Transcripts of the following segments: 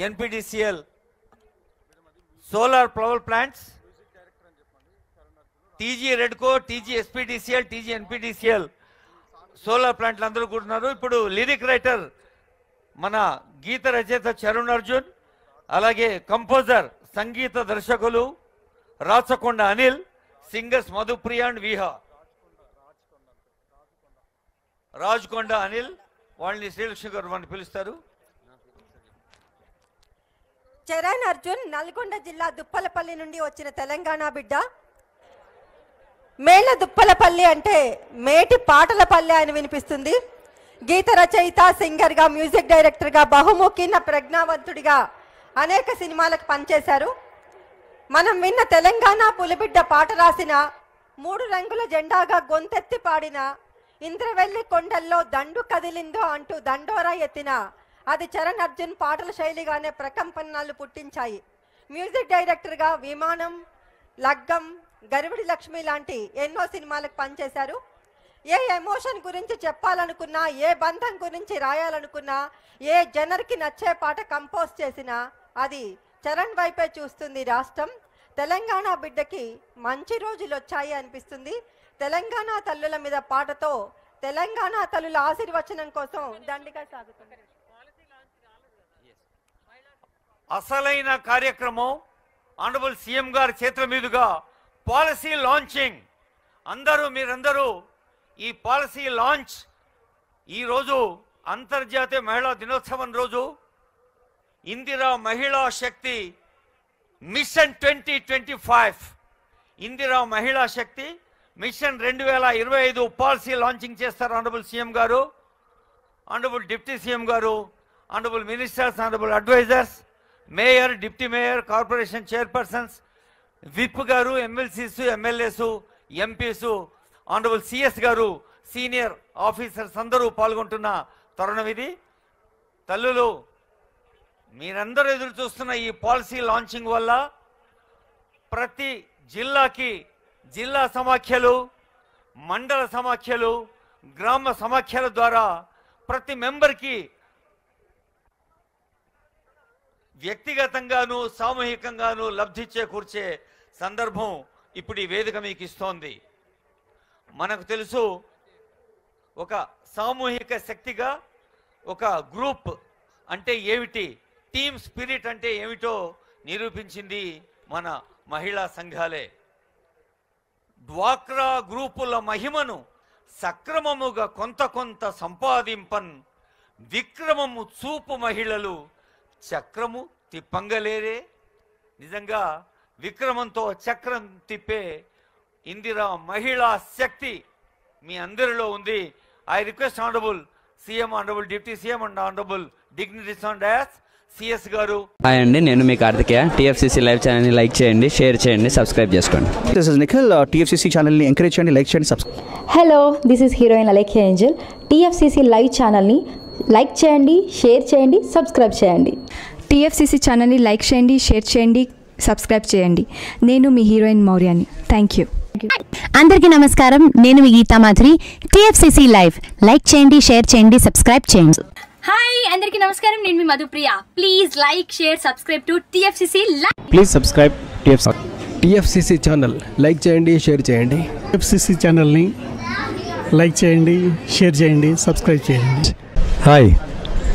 NPDCL solar power plants, TG Redco, TG SPDCL, TG NPDCL solar ప్లాంట్లు అందరూ కూర్చున్నారు. ఇప్పుడు లిరిక్ రైటర్ మన గీత రచయిత చరణ్ అర్జున్, అలాగే కంపోజర్ సంగీత దర్శకులు రాచకొండ అనిల్, సింగర్స్ మధుప్రియ అండ్ విహా రాజ్కొండ అనిల్, వాళ్ళని శ్రీలక్ష్మి గారు వాళ్ళని పిలుస్తారు. చరణ్ అర్జున్ నల్గొండ జిల్లా దుప్పలపల్లి నుండి వచ్చిన తెలంగాణ బిడ్డ. మేళ్ళ దుప్పలపల్లి అంటే మేటి పాటల పల్లె అని వినిపిస్తుంది. గీత రచయిత, సింగర్గా, మ్యూజిక్ డైరెక్టర్గా, బహుముఖిన ప్రజ్ఞావంతుడిగా అనేక సినిమాలకు పనిచేశారు. మనం విన్న తెలంగాణ పులిబిడ్డ పాట రాసిన, 3 రంగుల జెండాగా గొంతెత్తి పాడిన, ఇంద్రవెల్లి కొండల్లో దండు కదిలిందో అంటూ దండోరా ఎత్తిన, అది చరణ్ అర్జున్ పాటల శైలిగానే ప్రకంపనలు పుట్టించాయి. మ్యూజిక్ డైరెక్టర్గా విమానం, లగ్గం, గరివిడి లక్ష్మి లాంటి ఎన్నో సినిమాలకు పనిచేశారు. ఏ ఎమోషన్ గురించి చెప్పాలనుకున్నా, ఏ బంధం గురించి రాయాలనుకున్నా, ఏ జనర్కి నచ్చే పాట కంపోజ్ చేసినా అది చరణ్ వైపే చూస్తుంది రాష్ట్రం. తెలంగాణ బిడ్డకి మంచి రోజులు వచ్చాయి అనిపిస్తుంది. తెలంగాణ తల్లుల మీద పాటతో తెలంగాణ తల్లుల ఆశీర్వచనం కోసం దండిగా సాగుతుంది. అసలైన కార్యక్రమం ఆనరబుల్ సీఎం గారి చేతుల మీదుగా పాలసీ లాంచింగ్. మీరందరూ ఈ పాలసీ లాంచ్ ఈరోజు అంతర్జాతీయ మహిళా దినోత్సవం రోజు Indira Mahila Shakti mission 2025 Indira Mahila Shakti mission 2025 policy launching చేస్తారు honourable CM garu, honourable deputy CM garu, honourable ministers, honourable advisers, mayor, deputy mayor, corporation chairpersons, whip garu, MLCs, MLAs, MPs, honourable CS garu, senior officers అందరూ పాల్గొంటున్న తరుణం ఇది. తల్లులు, మీరందరూ ఎదురు చూస్తున్న ఈ పాలసీ లాంచింగ్ వల్ల ప్రతి జిల్లాకి జిల్లా సమాఖ్యలు, మండల సమాఖ్యలు, గ్రామ సమాఖ్యల ద్వారా ప్రతి మెంబర్కి వ్యక్తిగతంగాను సామూహికంగాను లబ్ధి చేకూర్చే సందర్భం ఇప్పుడు ఈ వేదిక మీకు ఇస్తోంది. మనకు తెలుసు, ఒక సామూహిక శక్తిగా ఒక గ్రూప్ అంటే ఏమిటి, టీమ్ స్పిరిట్ అంటే ఏమిటో నిరూపించింది మన మహిళా సంఘాలే. డ్వాక్రా గ్రూపుల మహిమను సక్రమముగా కొంత సంపాదింపన్, విక్రమము చూపు మహిళలు చక్రము తిప్పంగలేరే. నిజంగా విక్రమంతో చక్రం తిప్పే ఇందిరా మహిళా శక్తి మీ అందరిలో ఉంది. I request honourable CM, honourable deputy CM and honourable dignities on dais, CS గారు. హాయ్ అండి, నేను మీ కార్తికేయ. టీఎఫ్సీసీ లైవ్ ఛానల్ని లైక్ చేయండి, షేర్ చేయండి, సబ్స్క్రైబ్ చేసుకోండి. This is Nikhil. టీఎఫ్సీసీ ఛానల్ని ఎంకరేజ్ చేయండి, లైక్ చేయండి, subscribe. Hello, this is heroine Alekhya Angel. TFCC live ఛానల్ని లైక్ చేయండి, షేర్ చేయండి, సబ్స్క్రైబ్ చేయండి. టీఎఫ్సీసీ ఛానల్ని లైక్ చేయండి, షేర్ చేయండి, సబ్స్క్రైబ్ చేయండి. నేను మీ హీరోయిన్ మౌర్యాని. Thank you. అందరికీ నమస్కారం, నేను మీ Geetha Madhuri. TFCC live like చేయండి, షేర్ చేయండి, సబ్స్క్రైబ్ చేయండి. హాయ్, అందరికీ నమస్కారం, నేను మీ Madhupriya. Please like, share, subscribe to TFCC live. Please subscribe TFCC channel. Like చేయండి, షేర్ చేయండి. టీఎఫ్సీసీ ఛానల్ని లైక్ చేయండి, షేర్ చేయండి, సబ్స్క్రైబ్ చేయండి. Hi,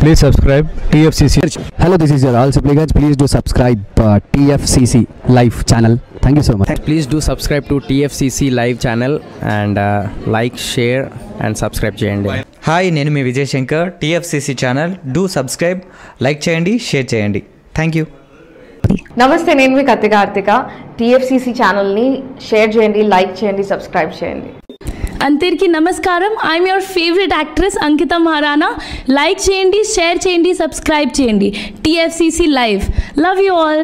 please subscribe TFCC. Hello, this is your all Sipligunj. Please do subscribe TFCC live channel. Thank you so much. Please do subscribe to TFCC live channel and like, share and subscribe చేయండి. హాయ్, నేను మీ Vijay Shankar. TFCC channel do subscribe, like చేయండి, share చేయండి. Thank you. నమస్తే, నేను మీ Karthika. TFCC ఛానల్ని షేర్ చేయండి, లైక్ చేయండి, సబ్స్క్రైబ్ చేయండి. అందరికీ నమస్కారం, I'm your favourite actress Ankita Maharana. Like చేయండి, షేర్ చేయండి, సబ్స్క్రైబ్ చేయండి. TFCC live. Love you all.